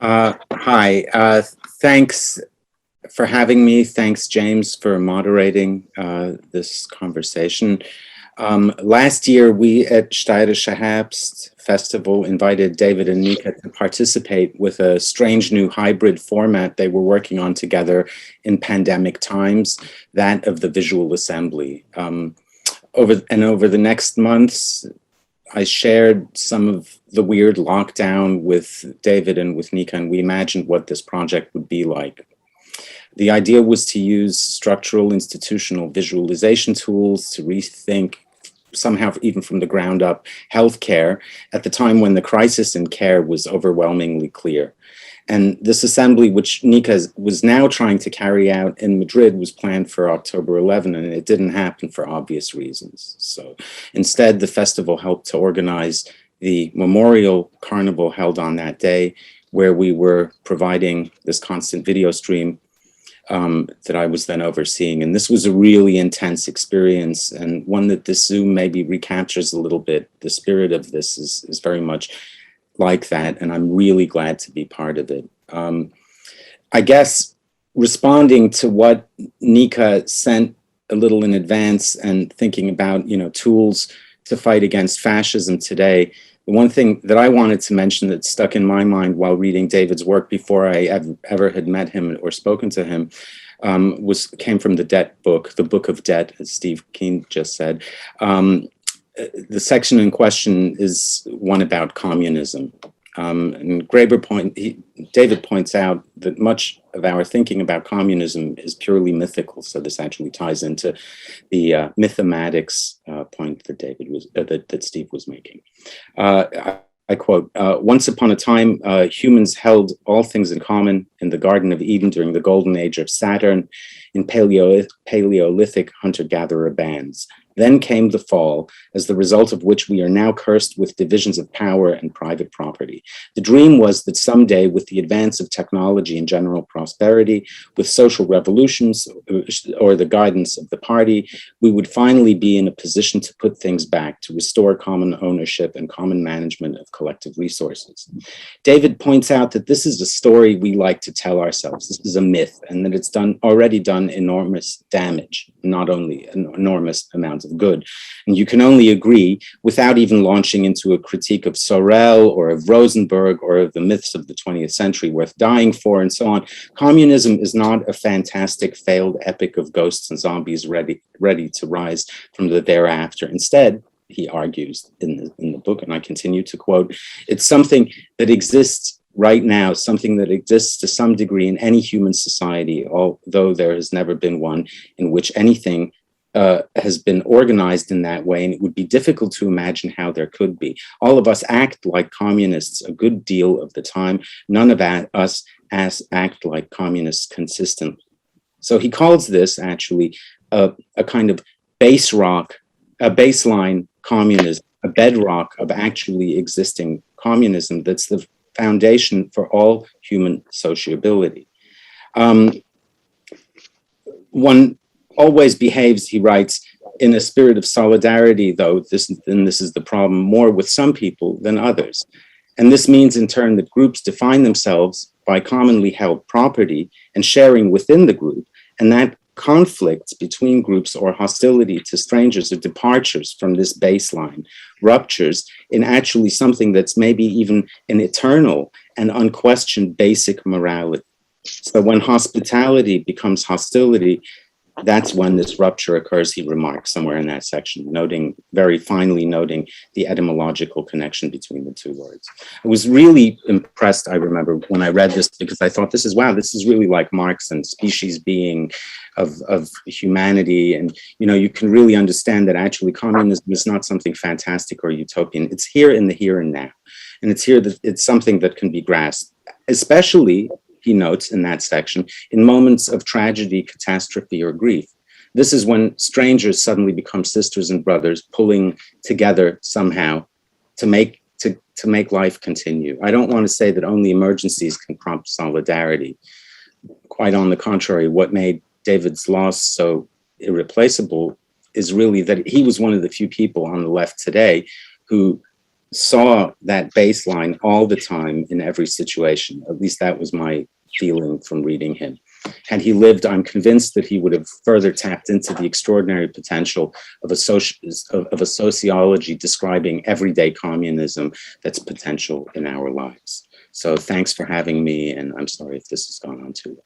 Hi. Thanks for having me. Thanks, James, for moderating this conversation. Last year, we at Steirische Herbst Festival invited David and Nika to participate with a strange new hybrid format they were working on together in pandemic times, that of the visual assembly. Over the next months, I shared some of the weird lockdown with David and with Nika, and we imagined what this project would be like. The idea was to use structural institutional visualization tools to rethink, somehow even from the ground up, healthcare at the time when the crisis in care was overwhelmingly clear. And this assembly, which Nika was now trying to carry out in Madrid, was planned for October 11, and it didn't happen for obvious reasons. So instead, the festival helped to organize the memorial carnival held on that day, where we were providing this constant video stream that I was then overseeing. And this was a really intense experience, and one that this Zoom maybe recaptures a little bit. The spirit of this is very much like that, and I'm really glad to be part of it. I guess responding to what Nika sent a little in advance and thinking about, tools to fight against fascism today, the one thing that I wanted to mention that stuck in my mind while reading David's work before I ever had met him or spoken to him came from the Debt book, the Book of Debt, as Steve Keen just said. The section in question is one about communism. And David points out that much of our thinking about communism is purely mythical. So this actually ties into the mythematics point that that Steve was making. I quote, "Once upon a time, humans held all things in common in the Garden of Eden during the golden age of Saturn in Paleolithic hunter-gatherer bands. Then came the fall, as the result of which we are now cursed with divisions of power and private property. The dream was that someday, with the advance of technology and general prosperity, with social revolutions or the guidance of the party, we would finally be in a position to put things back, to restore common ownership and common management of collective resources." David points out that this is a story we like to tell ourselves. This is a myth, and that it's already done enormous damage, not only an enormous amount of good. And you can only agree, without even launching into a critique of Sorel or of Rosenberg or of the myths of the 20th century worth dying for and so on. Communism is not a fantastic failed epic of ghosts and zombies ready to rise from the thereafter. Instead, he argues in the book, and I continue to quote, "It's something that exists right now, something that exists to some degree in any human society, although there has never been one in which anything has been organized in that way, and it would be difficult to imagine how there could be. All of us act like communists a good deal of the time. None of us act like communists consistently." So he calls this actually a kind of baseline communism, a bedrock of actually existing communism that's the foundation for all human sociability. One always behaves, he writes, in a spirit of solidarity, though, this is the problem, more with some people than others. And this means in turn that groups define themselves by commonly held property and sharing within the group, and that conflicts between groups or hostility to strangers or departures from this baseline ruptures in actually something that's maybe even an eternal and unquestioned basic morality. So when hospitality becomes hostility, that's when this rupture occurs, he remarks somewhere in that section, very finely noting the etymological connection between the two words. I was really impressed, I remember, when I read this, because I thought, this is really like Marx and species being of humanity. And, you can really understand that actually communism is not something fantastic or utopian. It's here in the here and now. And it's something that can be grasped, especially, he notes in that section, in moments of tragedy, catastrophe, or grief. This is when strangers suddenly become sisters and brothers, pulling together somehow to make life continue. I don't want to say that only emergencies can prompt solidarity. Quite on the contrary, what made David's loss so irreplaceable is really that he was one of the few people on the left today who saw that baseline all the time in every situation. At least that was my feeling from reading him. Had he lived, I'm convinced that he would have further tapped into the extraordinary potential of a sociology describing everyday communism that's potential in our lives. So thanks for having me, and I'm sorry if this has gone on too long.